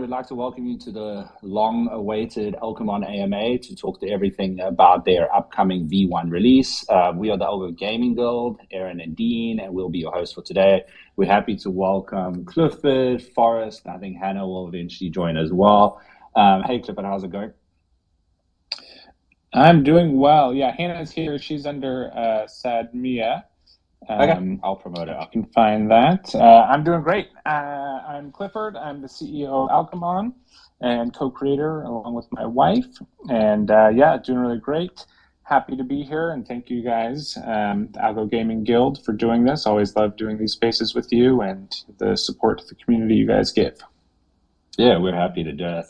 we'd like to welcome you to the long-awaited Alchemon AMA to talk to everything about their upcoming V1 release. We are the Algo Gaming Guild, Aaron and Dean, and we'll be your host for today. We're happy to welcome Clifford, Forest, and I think Hannah will eventually join as well. Hey, Clifford, how's it going? I'm doing well. Yeah, Hannah's here. She's under Sadmia. Okay, I'll promote it If you up. can find that. I'm doing great. I'm Clifford. I'm the CEO of Alchemon and co-creator along with my wife. And yeah, doing really great. Happy to be here. And thank you guys, the Algo Gaming Guild, for doing this. Always love doing these spaces with you and the support to the community you guys give. Yeah, we're happy to do it.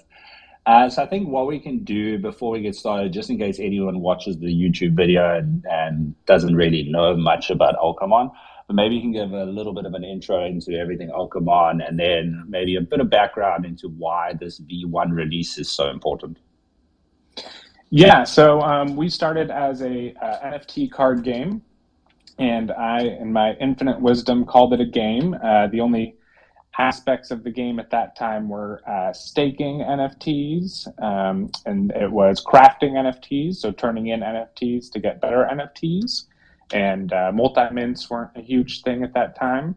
So I think what we can do before we get started, just in case anyone watches the YouTube video and doesn't really know much about Alchemon, but maybe you can give a little bit of an intro into everything Alchemon and then maybe a bit of background into why this V1 release is so important. Yeah, so we started as a NFT card game, and I, in my infinite wisdom, called it a game. The only aspects of the game at that time were staking NFTs, and it was crafting NFTs, so turning in NFTs to get better NFTs. And multi-mints weren't a huge thing at that time.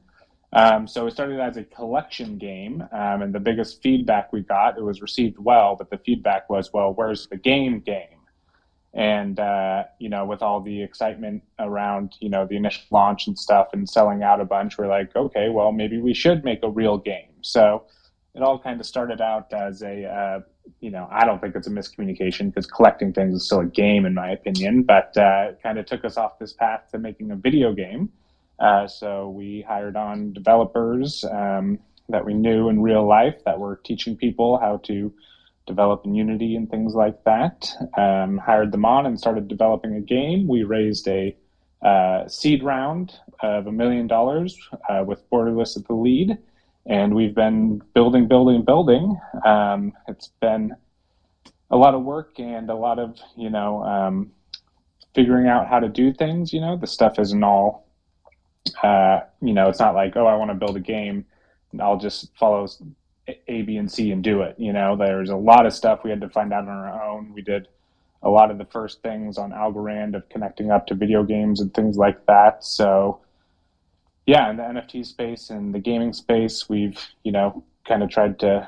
So it started as a collection game, and the biggest feedback we got, it was received well, but the feedback was, well, where's the game? And with all the excitement around the initial launch and stuff and selling out a bunch, we're like, okay, well, maybe we should make a real game. So it all kind of started out as I don't think it's a miscommunication because collecting things is still a game in my opinion, but it kind of took us off this path to making a video game. So we hired on developers that we knew in real life that were teaching people how to develop in Unity and things like that. Hired them on and started developing a game. We raised a seed round of $1 million with Borderless at the lead, and we've been building. It's been a lot of work and a lot of figuring out how to do things. The stuff isn't all it's not like, oh, I want to build a game and I'll just follow A, B, and C and do it. There's a lot of stuff we had to find out on our own. We did a lot of the first things on Algorand of connecting up to video games and things like that. So yeah, in the NFT space and the gaming space, we've, kind of tried to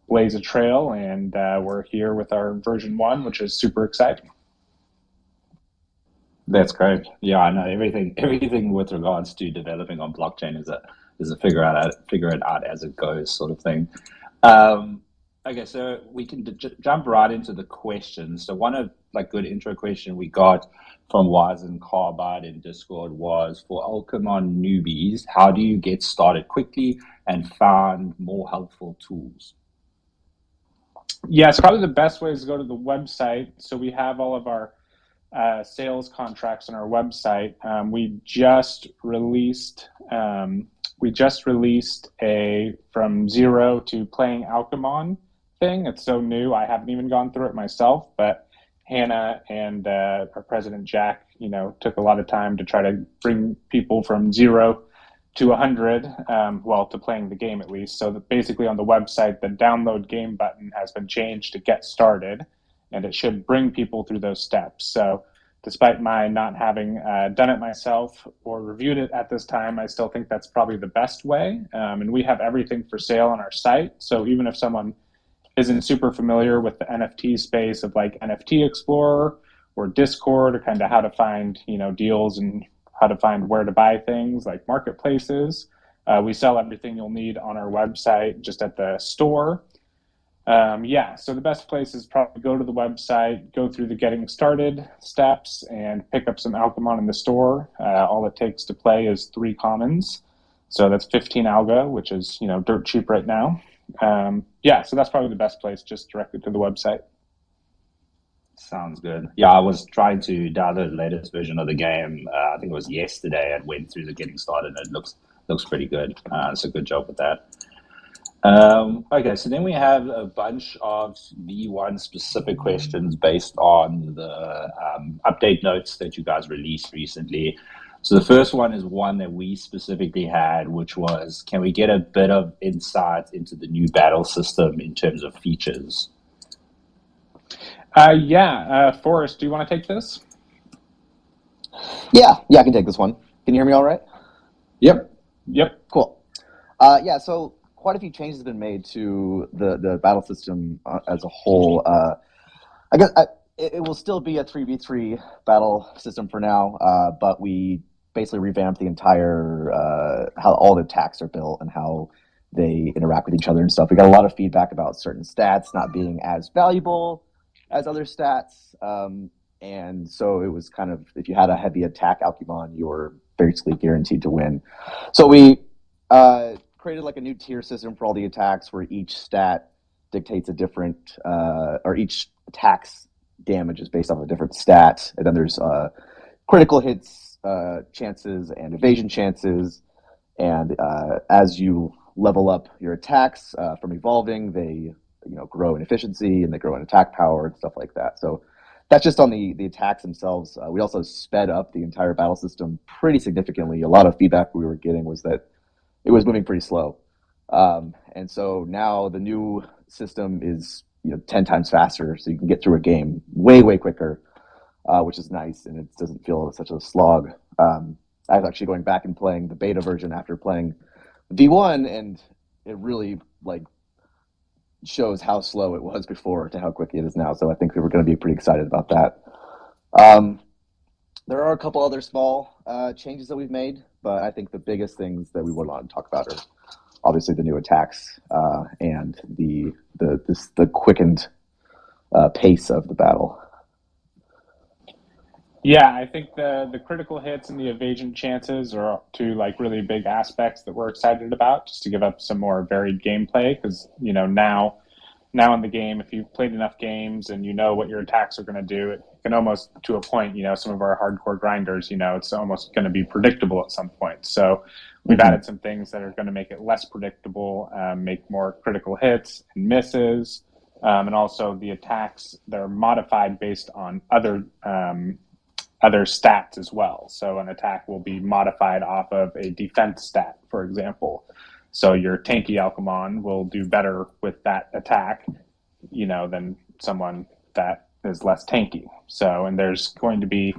blaze a trail, and we're here with our version 1, which is super exciting. That's great. Yeah, I know everything with regards to developing on blockchain is a figure it out as it goes sort of thing. Okay, so we can jump right into the questions. So one of good intro question we got from Wise and Carbide in Discord was, for Alchemon newbies, how do you get started quickly and find more helpful tools? Yeah, so probably the best way is to go to the website. So we have all of our sales contracts on our website. We just released a from zero to playing Alchemon thing. It's so new, I haven't even gone through it myself, but Hannah and our president Jack, took a lot of time to try to bring people from 0 to 100, to playing the game at least. So that basically on the website, the download game button has been changed to get started, and it should bring people through those steps. So despite my not having done it myself or reviewed it at this time, I still think that's probably the best way. And we have everything for sale on our site. So even if someone isn't super familiar with the NFT space of like NFT Explorer or Discord, or kind of how to find, deals and how to find where to buy things like marketplaces, we sell everything you'll need on our website, just at the store. So the best place is probably go to the website, go through the getting started steps, and pick up some Alchemon in the store. All it takes to play is 3 commons. So that's 15 Algo, which is, dirt cheap right now. So that's probably the best place, just directly to the website. Sounds good. Yeah, I was trying to download the latest version of the game. I think it was yesterday. I went through the getting started, and it looks pretty good. So good job with that. Okay, so then we have a bunch of V1 specific questions based on the update notes that you guys released recently. So the first one is one that we specifically had, which was, can we get a bit of insight into the new battle system in terms of features? Forrest, do you want to take this? Yeah, I can take this one. Can you hear me all right? Yep. Cool. So quite a few changes have been made to the battle system as a whole. I guess it will still be a 3v3 battle system for now, but we basically revamped the entire how all the attacks are built and how they interact with each other and stuff. We got a lot of feedback about certain stats not being as valuable as other stats. And so it was kind of, if you had a heavy attack Alchemon, you were basically guaranteed to win. So we created like a new tier system for all the attacks where each stat dictates a different, or each attack's damage is based off a different stat. And then there's critical hits chances and evasion chances. And as you level up your attacks from evolving, they grow in efficiency and they grow in attack power and stuff like that. So that's just on the attacks themselves. We also sped up the entire battle system pretty significantly. A lot of feedback we were getting was that it was moving pretty slow. And so now the new system is 10 times faster, so you can get through a game way quicker, which is nice, and it doesn't feel such a slog. I was actually going back and playing the beta version after playing V1, and it really shows how slow it was before to how quick it is now. So I think we were going to be pretty excited about that. There are a couple other small changes that we've made, but I think the biggest things that we would want to talk about are obviously the new attacks and the quickened pace of the battle. Yeah, I think the critical hits and the evasion chances are two really big aspects that we're excited about, just to give up some more varied gameplay. Because now in the game, if you've played enough games and you know what your attacks are going to do, it can almost, to a point, some of our hardcore grinders, it's almost going to be predictable at some point. So we've added some things that are going to make it less predictable, make more critical hits and misses, and also the attacks that are modified based on other stats as well. So an attack will be modified off of a defense stat, for example. So your tanky Alchemon will do better with that attack, than someone that is less tanky. So, and there's going to be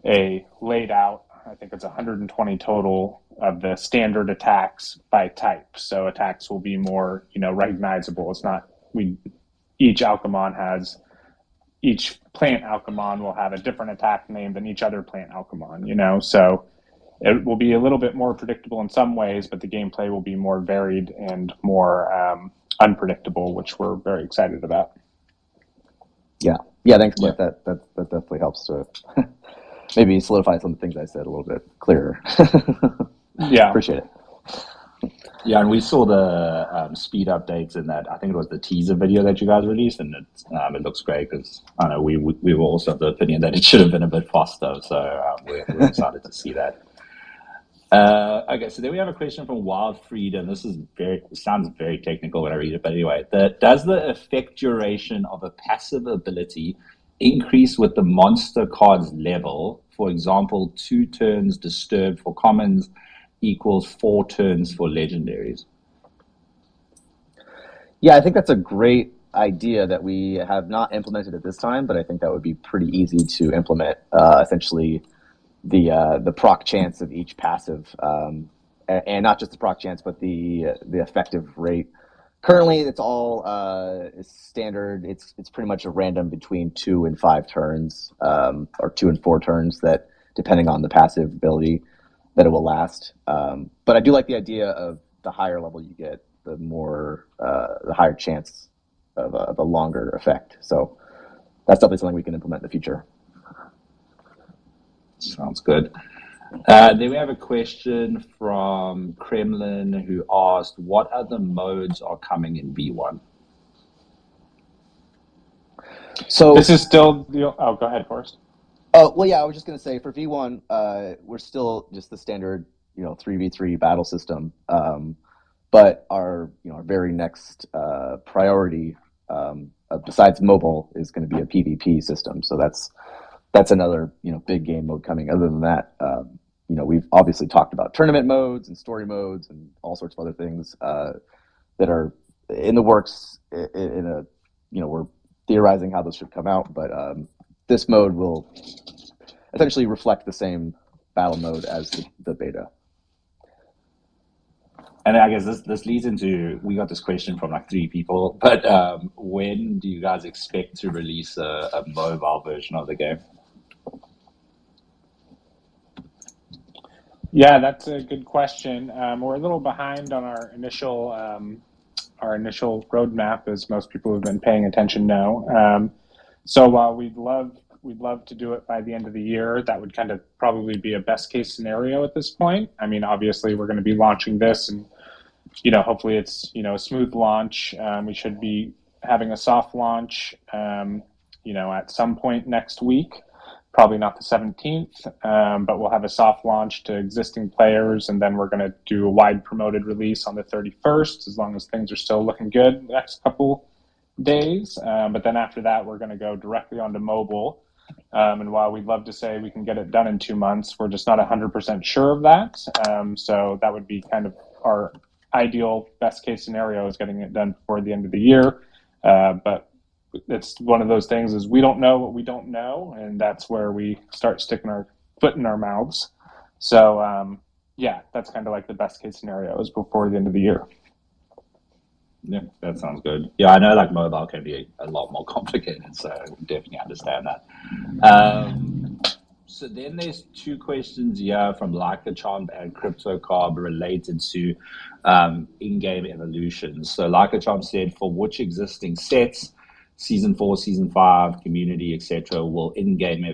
a laid out, I think it's 120 total of the standard attacks by type. So attacks will be more, recognizable. It's not, each plant Alchemon will have a different attack name than each other plant Alchemon, so it will be a little bit more predictable in some ways, but the gameplay will be more varied and more unpredictable, which we're very excited about. Yeah, thanks, Cliff. Yeah. That definitely helps to maybe solidify some of the things I said a little bit clearer. Yeah. Appreciate it. Yeah, and we saw the speed updates in that. I think it was the teaser video that you guys released, and it looks great because I know we were also of the opinion that it should have been a bit faster. So we're excited to see that. Okay, so then we have a question from Wild Freedom. This is sounds very technical when I read it, but anyway, does the effect duration of a passive ability increase with the monster card's level? For example, 2 turns disturbed for commons equals 4 turns for legendaries. Yeah, I think that's a great idea that we have not implemented at this time, but I think that would be pretty easy to implement. Essentially, the proc chance of each passive, and not just the proc chance, but the effective rate. Currently, it's all standard. It's pretty much a random between 2 and 5 turns, or 2 and 4 turns, that depending on the passive ability that it will last. But I do like the idea of the higher level you get, the higher chance of a longer effect. So that's definitely something we can implement in the future. Sounds good. Then we have a question from Kremlin who asked, what other modes are coming in V1? So this is still go ahead, Forrest. Oh, well, yeah, I was just going to say for V1, we're still just the standard, 3v3 battle system. But our very next priority, besides mobile, is going to be a PvP system. So that's that's another big game mode coming. Other than that, we've obviously talked about tournament modes and story modes and all sorts of other things that are in the works. We're theorizing how this should come out, but this mode will essentially reflect the same battle mode as the beta. And I guess this leads into, we got this question from like 3 people, but when do you guys expect to release a mobile version of the game? Yeah, that's a good question. We're a little behind on our initial roadmap, as most people who've been paying attention know. So while we'd love to do it by the end of the year, that would kind of probably be a best case scenario at this point. I mean, obviously we're going to be launching this, and hopefully it's a smooth launch. We should be having a soft launch, at some point next week. Probably not the 17th, but we'll have a soft launch to existing players, and then we're going to do a wide promoted release on the 31st, as long as things are still looking good the next couple days. But then after that, we're going to go directly onto mobile. And while we'd love to say we can get it done in 2 months, we're just not 100% sure of that. So that would be kind of our ideal best case scenario, is getting it done before the end of the year. But it's one of those things, is we don't know what we don't know, and that's where we start sticking our foot in our mouths. So that's kind of like the best case scenario, is before the end of the year. Yeah, that sounds good. Yeah, I know like mobile can be a lot more complicated, so I definitely understand that. So then there's 2 questions here from Lycacharm and CryptoCarb related to in-game evolutions. So Lycacharm said, for which existing sets, Season 4, Season 5, Community, etc., will in-game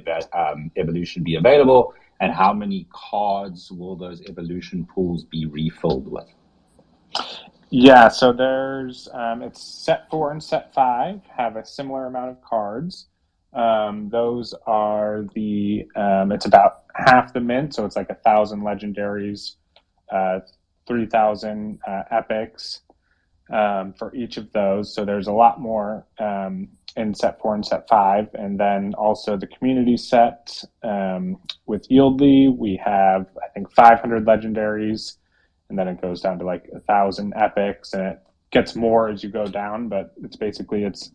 evolution be available, and how many cards will those evolution pools be refilled with? Yeah, so there's it's set 4 and set 5 have a similar amount of cards. Those are it's about half the mint, so it's like 1,000 legendaries, 3,000 epics for each of those. So there's a lot more in set 4 and set 5. And then also the community set with Yieldly, we have, I think, 500 legendaries, and then it goes down to like 1,000 epics, and it gets more as you go down, but it's basically it's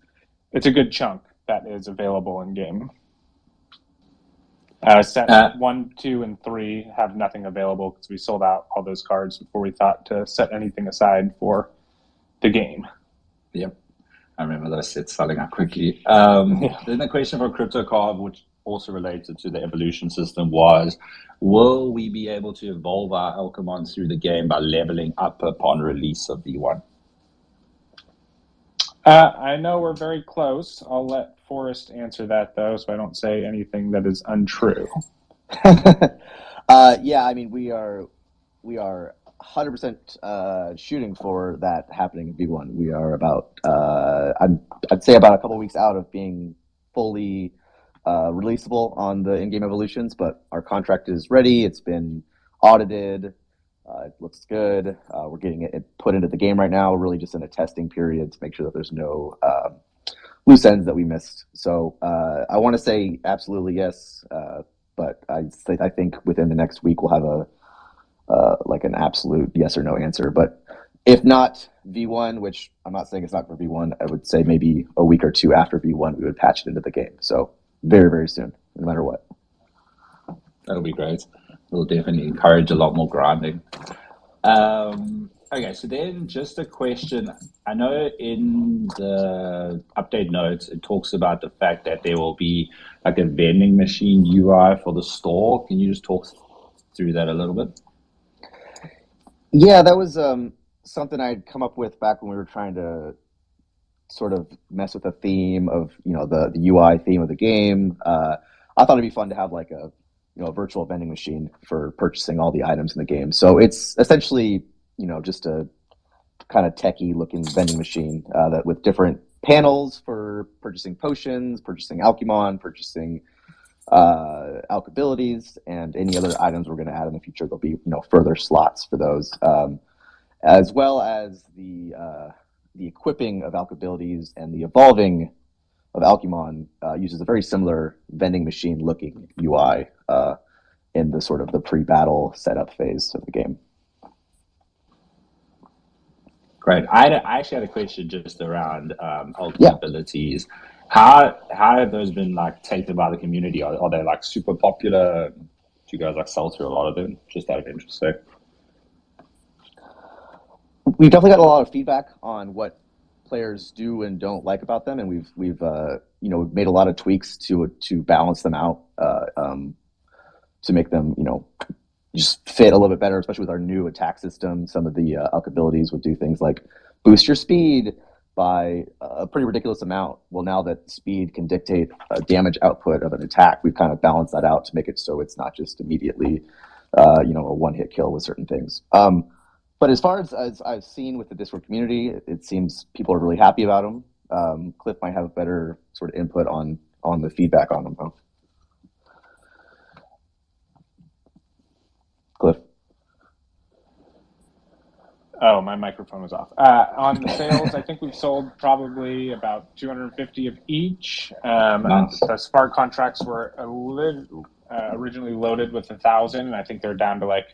a good chunk that is available in game. Set 1, 2, and 3 have nothing available because we sold out all those cards before we thought to set anything aside for the game. Yep, I remember those sets selling out quickly. Then the question for CryptoCarb, which also related to the evolution system, was, will we be able to evolve our Alchemon through the game by leveling up upon release of V1? I know we're very close. I'll let Forrest answer that, though, so I don't say anything that is untrue. Yeah, I mean, we are 100% shooting for that happening in V1. We are about, I'd say about a couple weeks out of being fully releasable on the in-game evolutions, but our contract is ready. It's been audited. It looks good. We're getting it put into the game right now. We're really just in a testing period to make sure that there's no loose ends that we missed. So I want to say absolutely yes, but I think within the next week we'll have like an absolute yes or no answer. But if not V1, which I'm not saying it's not for V1, I would say maybe a week or 2 after V1 we would patch it into the game. So very, very soon, no matter what. That'll be great. It'll definitely encourage a lot more grinding. Okay, so then just a question. I know in the update notes, it talks about the fact that there will be like a vending machine UI for the store. Can you just talk through that a little bit? Yeah, that was something I'd come up with back when we were trying to sort of mess with the theme of, the UI theme of the game. I thought it'd be fun to have like a virtual vending machine for purchasing all the items in the game. So it's essentially, just a kind of techie looking vending machine that with different panels for purchasing potions, purchasing Alchemon, purchasing Alch abilities, and any other items we're going to add in the future. There'll be further slots for those, as well as the equipping of Alch abilities and the evolving Alchemon uses a very similar vending machine looking UI in the sort of the pre-battle setup phase of the game. Great. I actually had a question just around ultimate abilities. How have those been like taken by the community? Are they like super popular? Do you guys like sell through a lot of them? Just out of interest there. We've definitely got a lot of feedback on what players do and don't like about them, and we've made a lot of tweaks to balance them out, to make them just fit a little bit better, especially with our new attack system. Some of the Alch abilities would do things like boost your speed by a pretty ridiculous amount. Well, now that speed can dictate damage output of an attack, we've kind of balanced that out to make it so it's not just immediately a one-hit kill with certain things. But as far as I've seen with the Discord community, it seems people are really happy about them. Cliff might have better sort of input on the feedback on them, though. Cliff? Oh, my microphone was off. On the sales, I think we've sold probably about 250 of each. Nice. The Spark contracts were originally loaded with 1,000, and I think they're down to like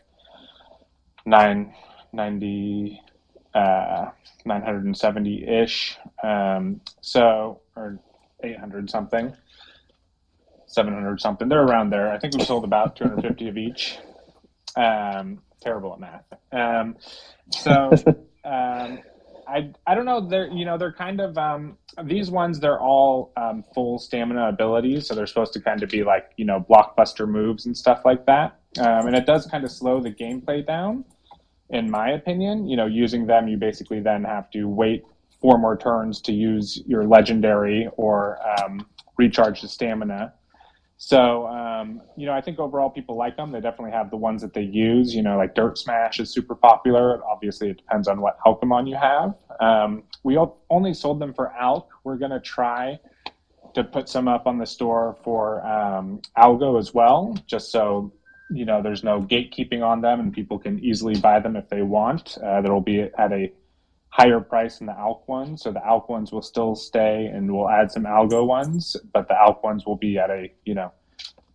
970-ish. Or 800 something, 700 something. They're around there. I think we've sold about 250 of each. Terrible at math. I don't know. They're kind of these ones. They're all full stamina abilities, so they're supposed to kind of be like blockbuster moves and stuff like that. And it does kind of slow the gameplay down, in my opinion. Using them, you basically then have to wait 4 more turns to use your legendary or recharge the stamina. So, I think overall people like them. They definitely have the ones that they use. Like Dirt Smash is super popular. Obviously, it depends on what Alchemon you have. We only sold them for Alch. We're going to try to put some up on the store for Algo as well, just so, there's no gatekeeping on them and people can easily buy them if they want. That'll be at a higher price than the Alch ones. So the Alch ones will still stay, and we'll add some Algo ones, but the Alch ones will be at a,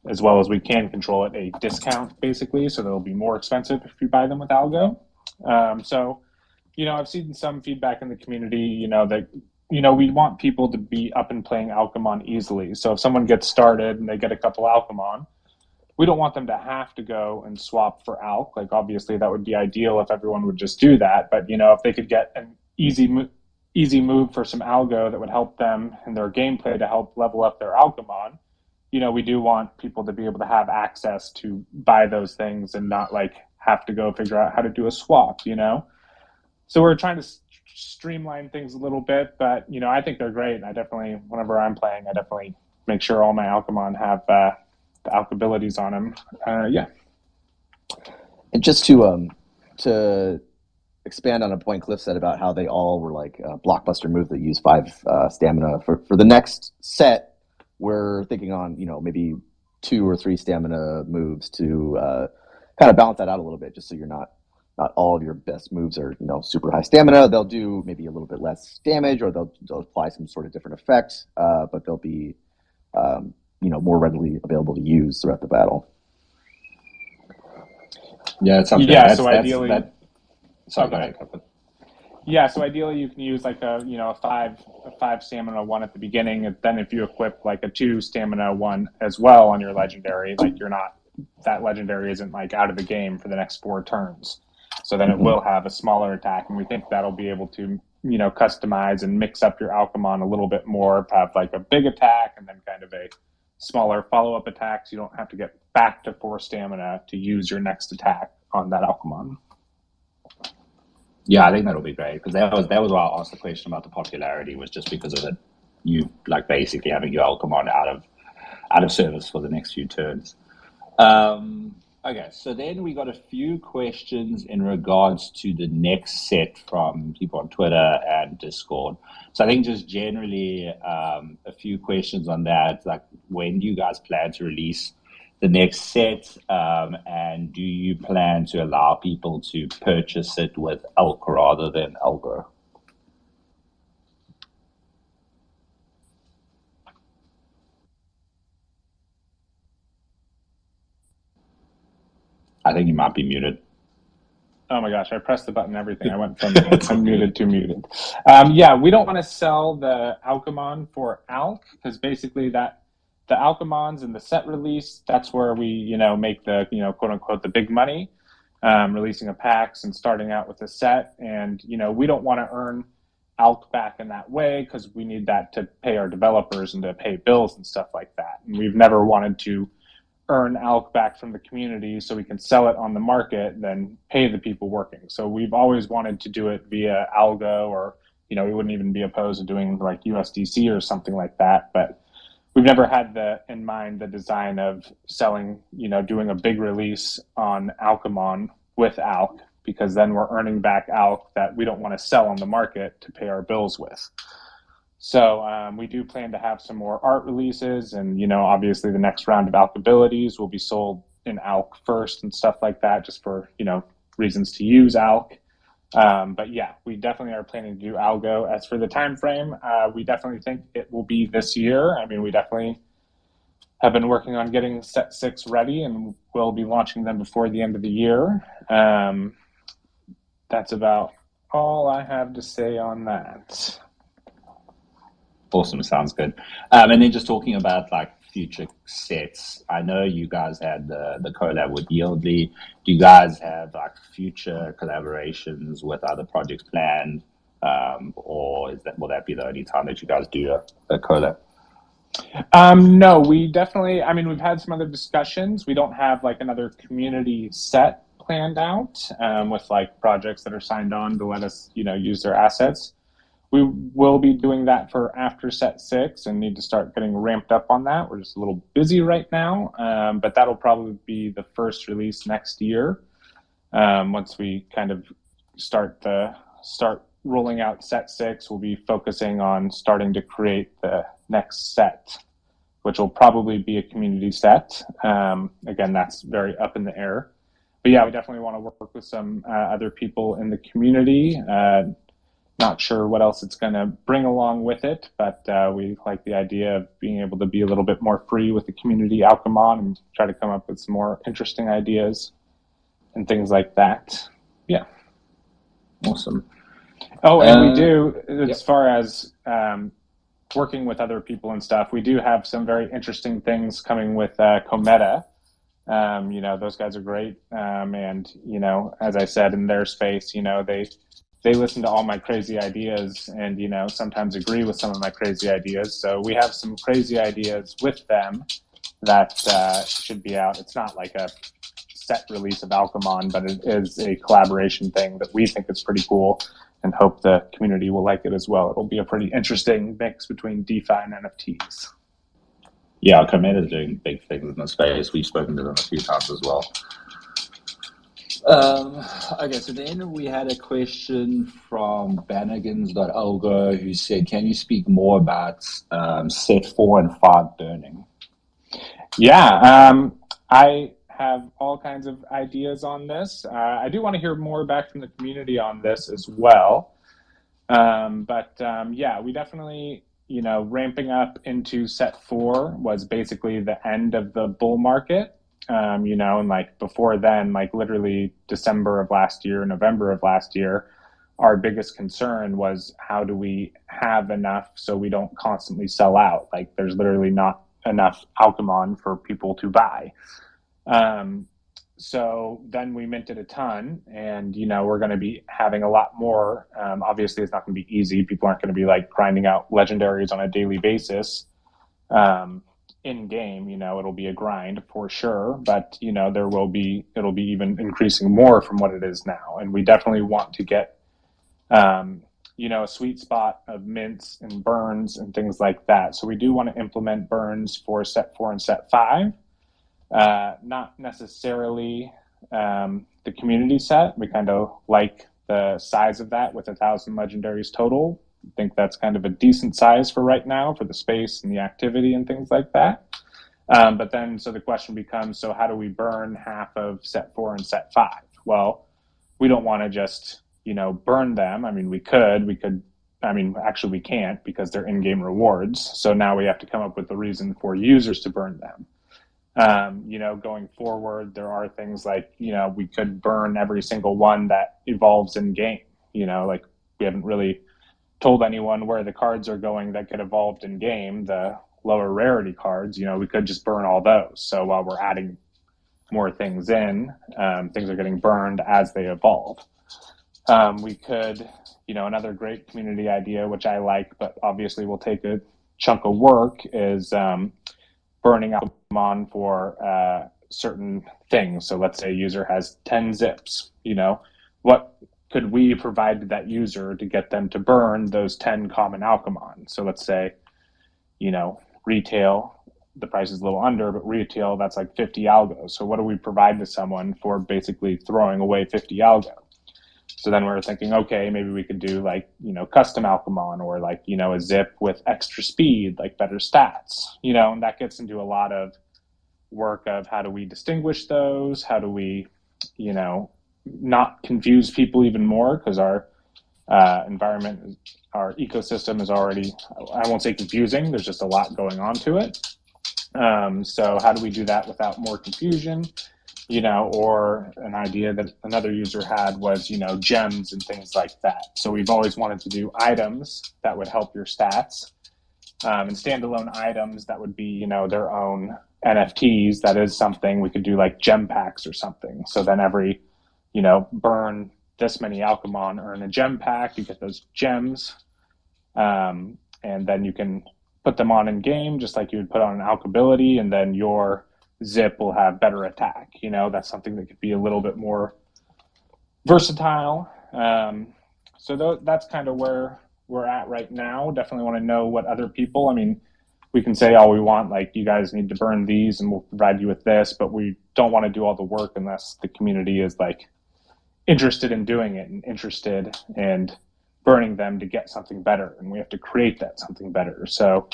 as well as we can control it, a discount basically. So they'll be more expensive if you buy them with Algo. I've seen some feedback in the community, that, we want people to be up and playing Alchemon easily. So if someone gets started and they get a couple Alchemon, we don't want them to have to go and swap for Alch. Like, obviously, that would be ideal if everyone would just do that. But, if they could get an easy move for some Algo that would help them in their gameplay to help level up their Alchemon, we do want people to be able to have access to buy those things and not, like, have to go figure out how to do a swap, So we're trying to streamline things a little bit. But, I think they're great. And I definitely, whenever I'm playing, I definitely make sure all my Alchemon have the Alch abilities on him. And just to expand on a point Cliff said about how they all were like blockbuster moves that use 5 stamina. For the next set, we're thinking on maybe 2 or 3 stamina moves to kind of balance that out a little bit, just so you're not all of your best moves are super high stamina. They'll do maybe a little bit less damage, or they'll apply some sort of different effect, but they'll be more readily available to use throughout the battle. Yeah, it's something. Yeah, so ideally, sorry, go ahead. Yeah, so ideally you can use like a 5 stamina one at the beginning, and then if you equip like a 2 stamina one as well on your legendary, like that legendary isn't like out of the game for the next 4 turns. So then it will have a smaller attack, and we think that'll be able to customize and mix up your Alchemon a little bit more, have like a big attack and then kind of a smaller follow-up attack, so you don't have to get back to 4 stamina to use your next attack on that Alchemon. Yeah, I think that'll be great, because that was why I asked the question about the popularity, was just because of it. You like basically having your Alchemon out of service for the next few turns. Okay, so then we got a few questions in regards to the next set from people on Twitter and Discord. So I think just generally a few questions on that, like when do you guys plan to release the next set, and do you plan to allow people to purchase it with Alch rather than Algo? I think you might be muted. Oh my gosh, I pressed the button and everything. I went from It's all unmuted good. to muted. Yeah, we don't want to sell the Alchemon for Alk, because basically that the Alchemons and the set release, that's where we, make the, quote unquote, the big money, releasing a packs and starting out with a set. And, we don't want to earn Alk back in that way, because we need that to pay our developers and to pay bills and stuff like that. And we've never wanted to earn Alk back from the community so we can sell it on the market, then pay the people working. So we've always wanted to do it via Algo, or, we wouldn't even be opposed to doing like USDC or something like that. But we've never had in mind the design of selling, doing a big release on Alchemon with Alk, because then we're earning back Alk that we don't want to sell on the market to pay our bills with. So we do plan to have some more art releases, and obviously the next round of Alk abilities will be sold in Alk first and stuff like that, just for reasons to use Alk. But yeah, we definitely are planning to do Algo. As for the time frame, we definitely think it will be this year. I mean, we definitely have been working on getting set 6 ready, and we'll be launching them before the end of the year. That's about all I have to say on that. Awesome, sounds good. And then just talking about like future sets, I know you guys had the collab with Yieldly. Do you guys have like future collaborations with other projects planned, or will that be the only time that you guys do a collab? No, we definitely. I mean, we've had some other discussions. We don't have like another community set planned out with like projects that are signed on to let us, use their assets. We will be doing that for after set 6 and need to start getting ramped up on that. We're just a little busy right now, but that'll probably be the first release next year. Once we kind of start rolling out set 6, we'll be focusing on starting to create the next set, which will probably be a community set. Again, that's very up in the air. But yeah, we definitely want to work with some other people in the community. Not sure what else it's going to bring along with it, but we like the idea of being able to be a little bit more free with the community Alchemon and try to come up with some more interesting ideas and things like that. Yeah. Awesome. Oh, and we do, as yep. far as working with other people and stuff, we do have some very interesting things coming with Cometa. Those guys are great. And, as I said, in their space, they listen to all my crazy ideas and, sometimes agree with some of my crazy ideas. So we have some crazy ideas with them that should be out. It's not like a set release of Alchemon, but it is a collaboration thing that we think is pretty cool and hope the community will like it as well. It'll be a pretty interesting mix between DeFi and NFTs. Yeah, Cometa is doing big things in the space. We've spoken to them a few times as well. Okay, so then we had a question from Banigans.Algo who said, can you speak more about set 4 and 5 burning? Yeah, I have all kinds of ideas on this. I do want to hear more back from the community on this as well. Yeah, we definitely, ramping up into set 4 was basically the end of the bull market. And like before then, like literally December of last year, November of last year, our biggest concern was how do we have enough so we don't constantly sell out? Like there's literally not enough Alchemon for people to buy. So then we minted a ton, and we're going to be having a lot more. Obviously, it's not going to be easy. People aren't going to be like grinding out legendaries on a daily basis. In game, it'll be a grind for sure, but it'll be even increasing more from what it is now. And we definitely want to get a sweet spot of mints and burns and things like that. So we do want to implement burns for set 4 and set 5. Not necessarily the community set. We kind of like the size of that with 1,000 legendaries total. I think that's kind of a decent size for right now for the space and the activity and things like that. But then, so the question becomes, so how do we burn half of set 4 and set 5? Well, we don't want to just, burn them. I mean, we could, actually we can't because they're in-game rewards. So now we have to come up with a reason for users to burn them. Going forward, there are things like, we could burn every single one that evolves in game. Like we haven't really told anyone where the cards are going that get evolved in game, the lower rarity cards, we could just burn all those. So while we're adding more things in, things are getting burned as they evolve. We could, another great community idea, which I like, but obviously will take a chunk of work, is burning Alchemon for certain things. So let's say a user has 10 zips, what could we provide to that user to get them to burn those 10 common Alchemon? So let's say, retail, the price is a little under, but retail, that's like 50 Algo. So what do we provide to someone for basically throwing away 50 Algo? So then we're thinking, okay, maybe we could do like, custom Alchemon, or like, a zip with extra speed, like better stats, and that gets into a lot of work of how do we distinguish those? How do we, not confuse people even more, because our environment, our ecosystem is already, I won't say confusing, there's just a lot going on to it. So how do we do that without more confusion? Or an idea that another user had was, gems and things like that. So we've always wanted to do items that would help your stats, and standalone items that would be, their own NFTs. That is something we could do, like gem packs or something. So then every, burn this many Alchemon, earn a gem pack, you get those gems, and then you can put them on in game, just like you would put on an Alch ability, and then your zip will have better attack. That's something that could be a little bit more versatile. So that's kind of where we're at right now. Definitely want to know what other people, we can say all we want, like, you guys need to burn these and we'll provide you with this, but we don't want to do all the work unless the community is like interested in doing it and interested in burning them to get something better, and we have to create that something better. So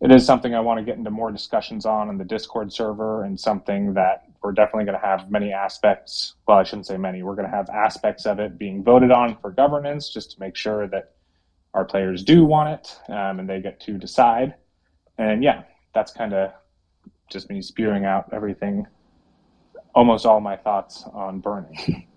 it is something I want to get into more discussions on the Discord server, and something that we're definitely going to have many aspects. Well, I shouldn't say many. We're going to have aspects of it being voted on for governance, just to make sure that our players do want it, and they get to decide. And yeah, that's kind of just me spewing out everything, almost all my thoughts on burning.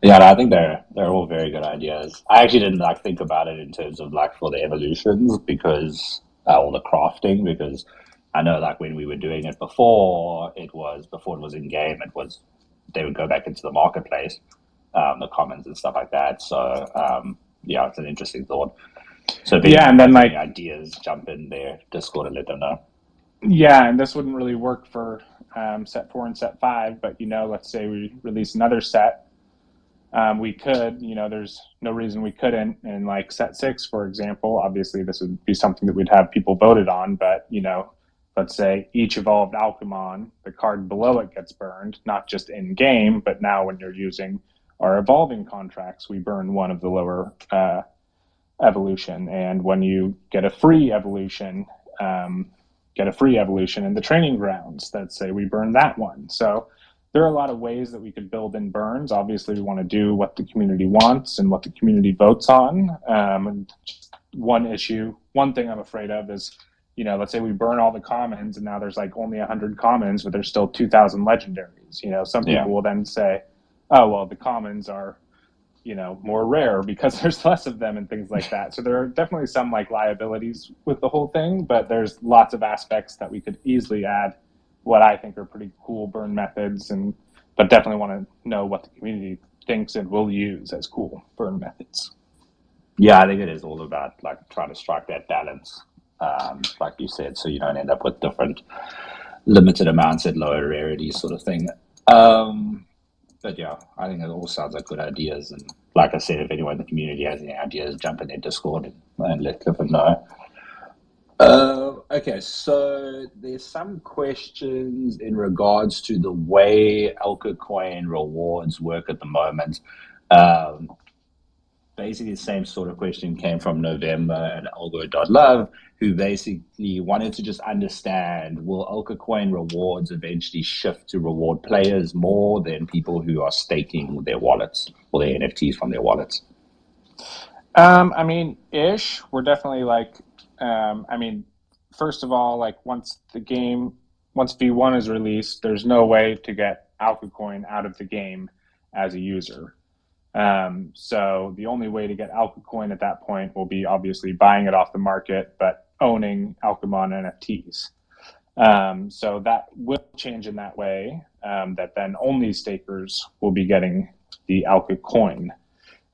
Yeah, no, I think they're all very good ideas. I actually didn't think about it in terms of for the evolutions, because or the crafting, because I know when we were doing it before it was in game, they would go back into the marketplace, the commons and stuff like that. So yeah, it's an interesting thought. So if anyone has any ideas, jump in their Discord and let them know. Yeah, and this wouldn't really work for set 4 and set 5, but let's say we release another set. We could, there's no reason we couldn't. In set 6, for example, obviously this would be something that we'd have people voted on, but let's say each evolved Alchemon, the card below it gets burned, not just in game, but now when you're using our evolving contracts, we burn one of the lower evolution. And when you get a free evolution in the training grounds, let's say we burn that one. So there are a lot of ways that we could build in burns. Obviously, we want to do what the community wants and what the community votes on. And just one thing I'm afraid of is, let's say we burn all the commons, and now there's only 100 commons, but there's still 2,000 legendaries. Some people will then say, oh, well, the commons are, more rare because there's less of them and things like that. So there are definitely some liabilities with the whole thing, but there's lots of aspects that we could easily add what I think are pretty cool burn methods, but definitely want to know what the community thinks and will use as cool burn methods. Yeah, I think it is all about trying to strike that balance, like you said, so you don't end up with different limited amounts at lower rarity sort of thing. But yeah, I think it all sounds like good ideas. And like I said, if anyone in the community has any ideas, jump in their Discord and let Clifford know. Okay, so there's some questions in regards to the way Alchemon rewards work at the moment. Basically, the same sort of question came from November and Algo.love, who basically wanted to just understand, will Alchemon rewards eventually shift to reward players more than people who are staking their wallets or their NFTs from their wallets? We're definitely first of all, once once V1 is released, there's no way to get Alchemon coin out of the game as a user. So the only way to get Alchemon coin at that point will be obviously buying it off the market, but owning Alchemon NFTs. So that will change in that way, that then only stakers will be getting the Alchemon coin.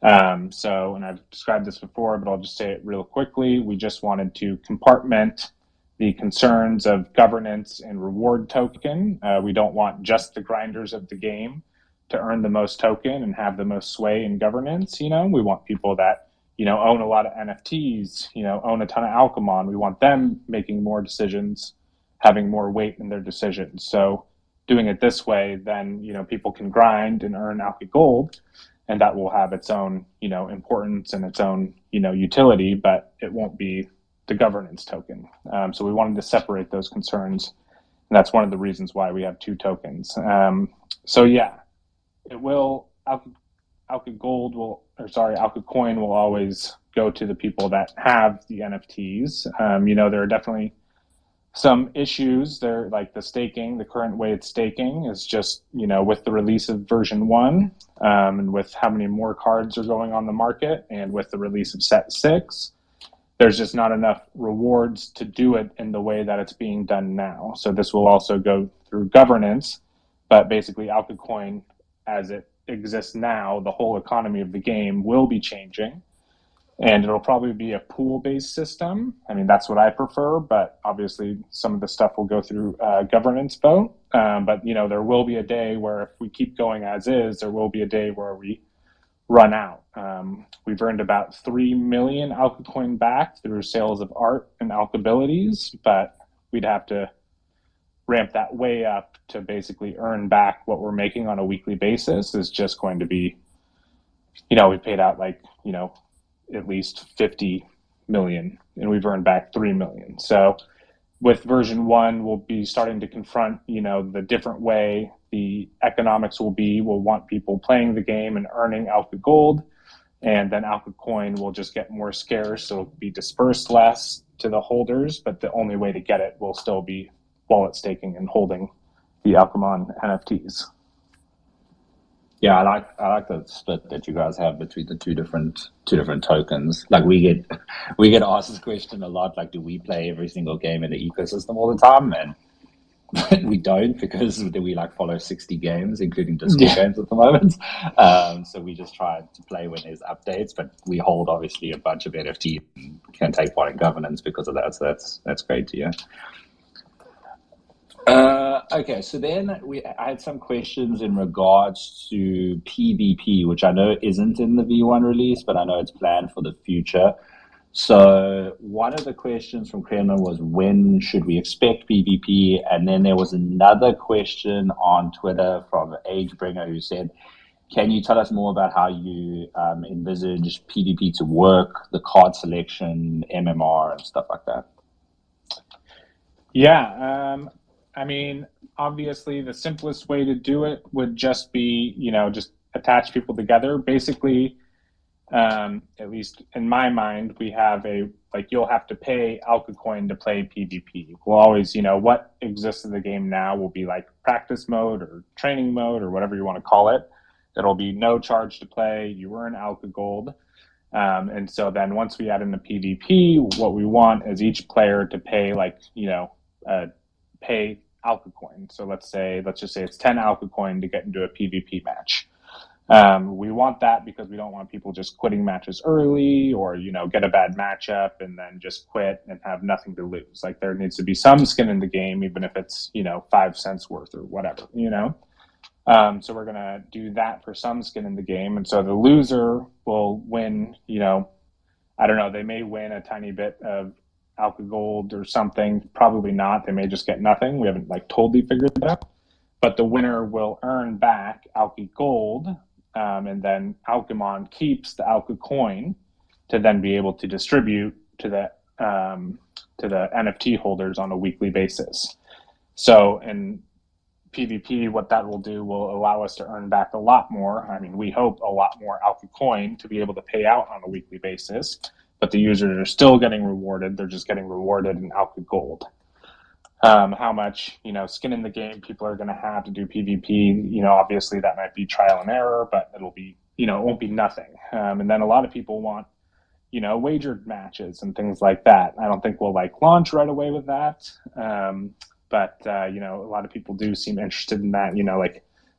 And I've described this before, but I'll just say it real quickly. We just wanted to compartment the concerns of governance and reward token. We don't want just the grinders of the game to earn the most token and have the most sway in governance. We want people that, own a lot of NFTs, own a ton of Alchemon. We want them making more decisions, having more weight in their decisions. So doing it this way, then, people can grind and earn Alchemon gold, and that will have its own, importance and its own, utility, but it won't be the governance token. So we wanted to separate those concerns, and that's one of the reasons why we have two tokens. It will, Alchemon coin will always go to the people that have the NFTs. There are definitely some issues there, like the staking. The current way it's staking is just, with the release of version 1, and with how many more cards are going on the market, and with the release of set 6, there's just not enough rewards to do it in the way that it's being done now. So this will also go through governance, but basically Alchemon coin, as it exists now, the whole economy of the game will be changing, and it'll probably be a pool-based system. I mean, that's what I prefer, but obviously some of the stuff will go through governance vote. But there will be a day where, if we keep going as is, there will be a day where we run out. We've earned about 3 million Alchemon coin back through sales of art and Alchabilities, but we'd have to ramp that way up to basically earn back what we're making on a weekly basis. Is just going to be, we paid out at least 50 million, and we've earned back 3 million. So with version 1, we'll be starting to confront, the different way the economics will be. We'll want people playing the game and earning Alchemon gold, and then Alchemon coin will just get more scarce, so it'll be dispersed less to the holders, but the only way to get it will still be wallet staking and holding the Alchemon NFTs. Yeah, I like the split that you guys have between the two different tokens. Like we get asked this question a lot. Like, do we play every single game in the ecosystem all the time? And we don't, because we follow 60 games, including Discord games at the moment. So we just try to play when there's updates. But we hold obviously a bunch of NFTs and can take part in governance because of that. So that's great to hear. Okay, so then I had some questions in regards to PvP, which I know isn't in the V1 release, but I know it's planned for the future. So one of the questions from Kremlin was, when should we expect PvP? And then there was another question on Twitter from Agebringer who said, can you tell us more about how you envisage PvP to work, the card selection, MMR, and stuff like that? Yeah, I mean, obviously the simplest way to do it would just be, just attach people together. Basically, at least in my mind, we have you'll have to pay Alchemon coin to play PvP. We'll always, what exists in the game now will be like practice mode or training mode or whatever you want to call it. It'll be no charge to play. You earn Alchemon gold. And so then once we add in the PvP, what we want is each player to pay pay Alchemon coin. So let's just say it's 10 Alchemon coin to get into a PvP match. We want that because we don't want people just quitting matches early or, get a bad matchup and then just quit and have nothing to lose. Like, there needs to be some skin in the game, even if it's, 5 cents worth or whatever, So we're going to do that for some skin in the game. And so the loser will win, I don't know, they may win a tiny bit of Alchemon gold or something. Probably not. They may just get nothing. We haven't totally figured it out. But the winner will earn back Alchemon gold, and then Alchemon keeps the Alchemon coin to then be able to distribute to the NFT holders on a weekly basis. So in PvP, what that will do will allow us to earn back a lot more. I mean, we hope a lot more Alchemon coin to be able to pay out on a weekly basis. But the users are still getting rewarded. They're just getting rewarded in Alchemon gold. how much, skin in the game people are going to have to do PvP. Obviously that might be trial and error, but it'll be, it won't be nothing. And then a lot of people want, wagered matches and things like that. I don't think we'll launch right away with that. But a lot of people do seem interested in that,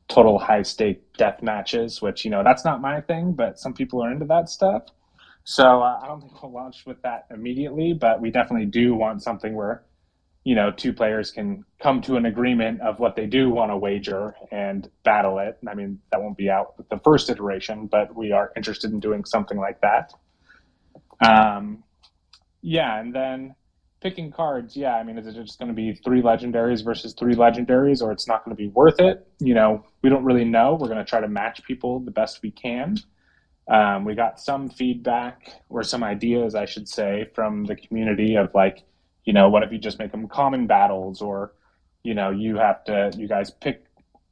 total high stake death matches, which, that's not my thing, but some people are into that stuff. So I don't think we'll launch with that immediately, but we definitely do want something where, two players can come to an agreement of what they do want to wager and battle it. I mean, that won't be out with the first iteration, but we are interested in doing something like that. Yeah, and then picking cards. Yeah, I mean, is it just going to be 3 legendaries versus 3 legendaries, or it's not going to be worth it? We don't really know. We're going to try to match people the best we can. We got some feedback, or some ideas, I should say, from the community of what if you just make them common battles, or you guys pick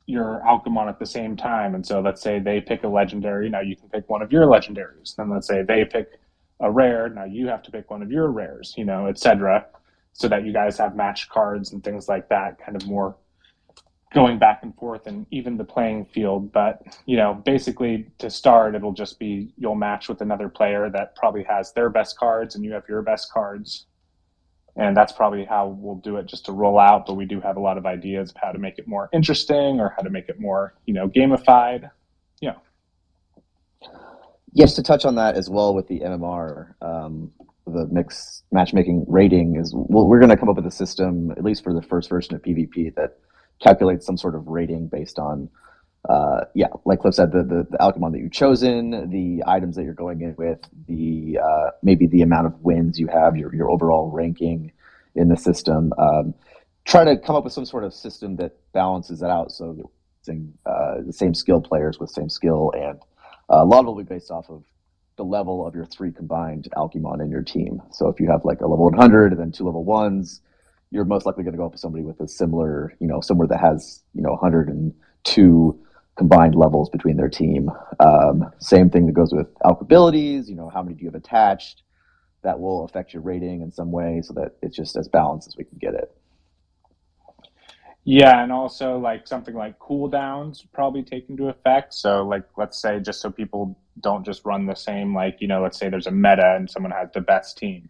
your Alchemon at the same time, and so let's say they pick a legendary, now you can pick one of your legendaries. Then let's say they pick a rare, now you have to pick one of your rares, etc., so that you guys have match cards and things like that, kind of more going back and forth and even the playing field. But basically to start, it'll just be you'll match with another player that probably has their best cards and you have your best cards, and that's probably how we'll do it, just to roll out. But we do have a lot of ideas of how to make it more interesting, or how to make it more gamified. Yes, to touch on that as well with the MMR, the mixed matchmaking rating is, we're going to come up with a system, at least for the first version of PvP, that calculates some sort of rating based on, like Cliff said, the Alchemon that you've chosen, the items that you're going in with, the maybe the amount of wins you have, your overall ranking in the system. Try to come up with some sort of system that balances it out, so the same skill players with same skill, and a lot of it will be based off of the level of your 3 combined Alchemon in your team. So if you have a level 100 and then 2 level 1s, you're most likely going to go up with somebody with a similar, somewhere that has 102 combined levels between their team. Same thing that goes with alch abilities. How many do you have attached? That will affect your rating in some way, so that it's just as balanced as we can get it. Yeah, and also something like cooldowns probably take into effect. So let's say, just so people don't just run the same, let's say there's a meta and someone has the best team.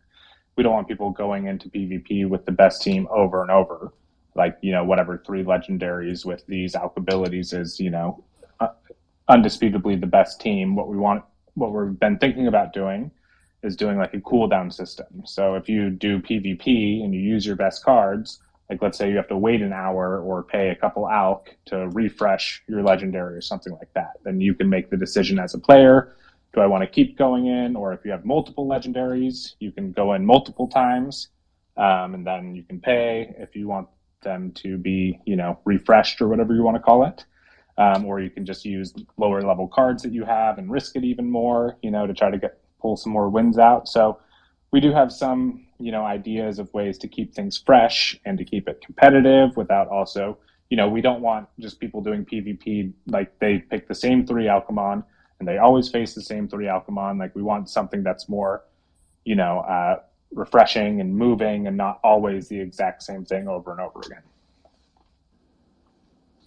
We don't want people going into PvP with the best team over and over. Whatever 3 legendaries with these alch abilities is, undisputably the best team. What we've been thinking about doing is doing a cooldown system. So if you do PvP and you use your best cards, let's say you have to wait an hour or pay a couple alch to refresh your legendary or something like that, then you can make the decision as a player, do I want to keep going in? Or if you have multiple legendaries, you can go in multiple times, and then you can pay if you want them to be, refreshed, or whatever you want to call it. Or you can just use lower level cards that you have and risk it even more, to try to pull some more wins out. So we do have some, ideas of ways to keep things fresh and to keep it competitive without also, we don't want just people doing PvP, they pick the same 3 Alchemon and they always face the same 3 Alchemon. We want something that's more, refreshing and moving, and not always the exact same thing over and over again.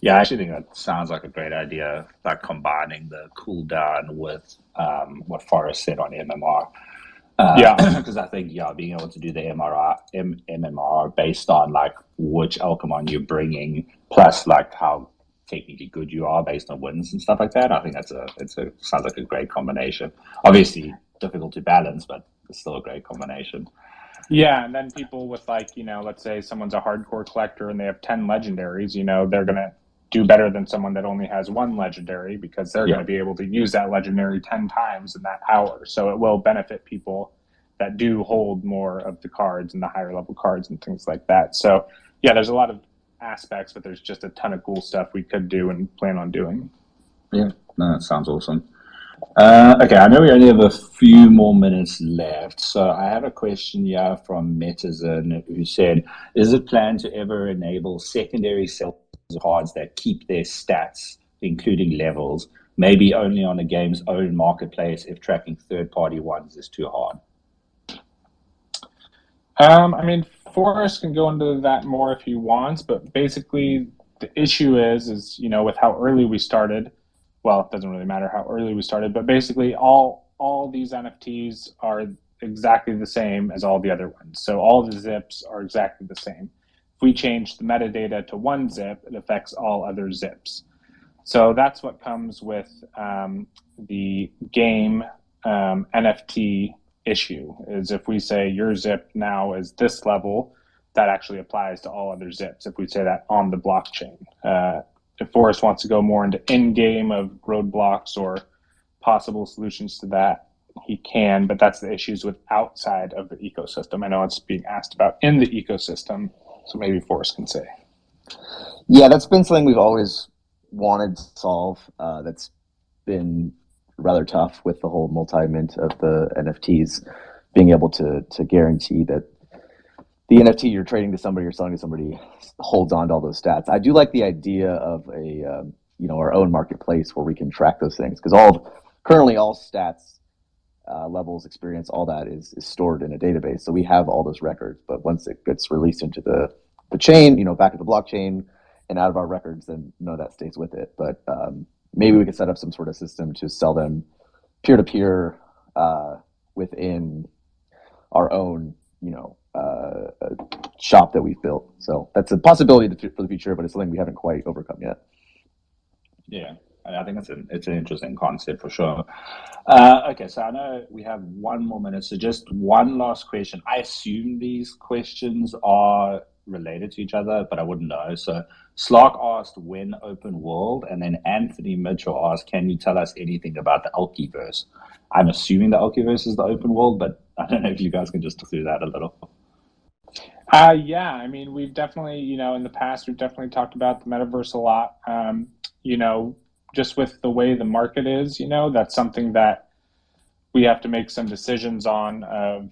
Yeah, I actually think that sounds like a great idea, combining the cooldown with what Forrest said on MMR. Because I think, being able to do the MMR based on which Alchemon you're bringing, plus how technically good you are based on wins and stuff like that. I think sounds like a great combination. Obviously difficult to balance, but it's still a great combination. Yeah, and then people with let's say someone's a hardcore collector and they have 10 legendaries, they're gonna do better than someone that only has 1 legendary, because they're going to be able to use that legendary 10 times in that hour. So it will benefit people that do hold more of the cards and the higher level cards and things like that. So yeah, there's a lot of aspects, but there's just a ton of cool stuff we could do and plan on doing. Yeah, no, that sounds awesome. Okay, I know we only have a few more minutes left, so I have a question here from Metazin, who said, is it planned to ever enable secondary sales cards that keep their stats, including levels, maybe only on a game's own marketplace if tracking third-party ones is too hard? I mean, Forrest can go into that more if he wants, but basically the issue is with how early we started. Well, it doesn't really matter how early we started, but basically all these NFTs are exactly the same as all the other ones. So all the zips are exactly the same. If we change the metadata to one zip, it affects all other zips. So that's what comes with the game NFT issue, is if we say your zip now is this level, that actually applies to all other zips if we say that on the blockchain. If Forrest wants to go more into in-game of roadblocks or possible solutions to that, he can, but that's the issues with outside of the ecosystem. I know it's being asked about in the ecosystem, so maybe Forrest can say. Yeah, that's been something we've always wanted to solve. That's been rather tough with the whole multi-mint of the NFTs, being able to guarantee that the NFT you're trading to somebody or selling to somebody holds on to all those stats. I do like the idea of a our own marketplace where we can track those things, because currently all stats, levels, experience, all that is stored in a database. So we have all those records, but once it gets released into the chain, back at the blockchain and out of our records, then none of that stays with it. But maybe we could set up some sort of system to sell them peer to peer within our own, shop that we've built. So that's a possibility for the future, but it's something we haven't quite overcome yet. Yeah, I think it's an interesting concept for sure. Okay, so I know we have 1 more minute, so just one last question. I assume these questions are related to each other, but I wouldn't know. So Slark asked, when open world? And then Anthony Mitchell asked, can you tell us anything about the Alkiverse? I'm assuming the Alkiverse is the open world, but I don't know if you guys can just do that a little. Yeah, I mean, we've definitely, in the past, we've definitely talked about the metaverse a lot. Just with the way the market is, that's something that we have to make some decisions on of,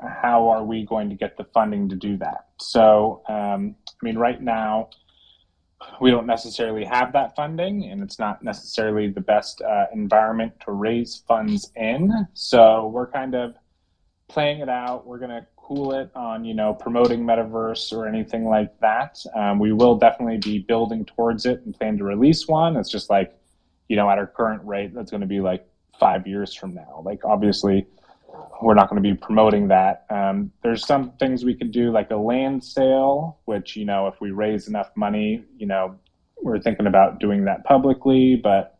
how are we going to get the funding to do that? So, right now, we don't necessarily have that funding, and it's not necessarily the best environment to raise funds in. So we're kind of playing it out. We're going to cool it on, promoting metaverse or anything like that. We will definitely be building towards it and plan to release one. It's just like, at our current rate, that's going to be like 5 years from now. Like, obviously, we're not going to be promoting that. There's some things we could do, like a land sale, which, if we raise enough money, we're thinking about doing that publicly, but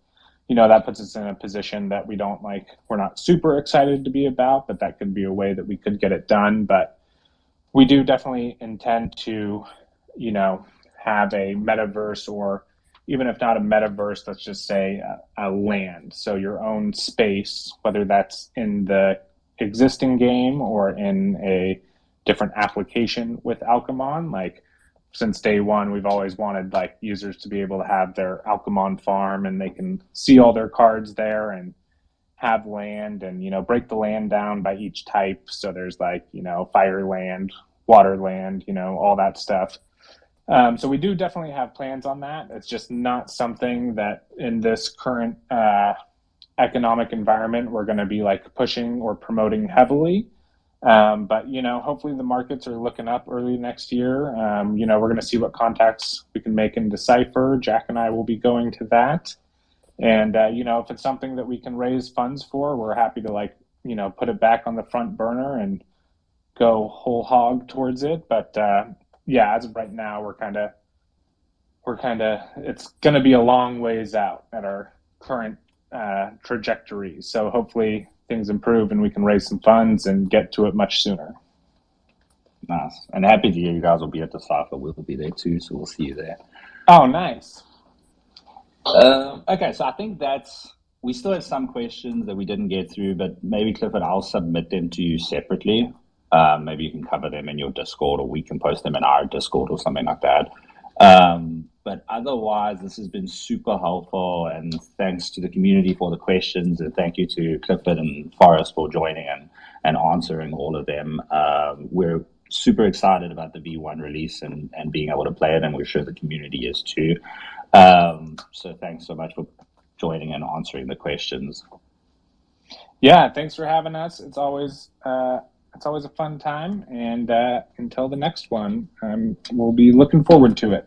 that puts us in a position that we're not super excited to be about, but that could be a way that we could get it done. But we do definitely intend to, have a metaverse, or even if not a metaverse, let's just say a land. So your own space, whether that's in the existing game or in a different application with Alchemon. Like, since day one, we've always wanted users to be able to have their Alchemon farm, and they can see all their cards there and have land, and break the land down by each type. So there's fire land, water land, all that stuff. So we do definitely have plans on that. It's just not something that in this current economic environment we're going to be pushing or promoting heavily. But hopefully the markets are looking up early next year. We're going to see what contacts we can make in Decipher. Jack and I will be going to that, and if it's something that we can raise funds for, we're happy to put it back on the front burner and go whole hog towards it. But as of right now, we're kind of it's going to be a long ways out at our current trajectory. So hopefully things improve and we can raise some funds and get to it much sooner. Nice. And happy to hear you guys will be at Decipher. We'll be there too, so we'll see you there. Oh, nice. Okay, so I think we still have some questions that we didn't get through, but maybe, Clifford, I'll submit them to you separately. Maybe you can cover them in your Discord, or we can post them in our Discord or something like that. But otherwise, this has been super helpful, and thanks to the community for the questions, and thank you to Clifford and Forrest for joining and answering all of them. We're super excited about the V1 release and being able to play it, and we're sure the community is too. So thanks so much for joining and answering the questions. Yeah, thanks for having us. It's always It's always a fun time, and until the next one, we'll be looking forward to it.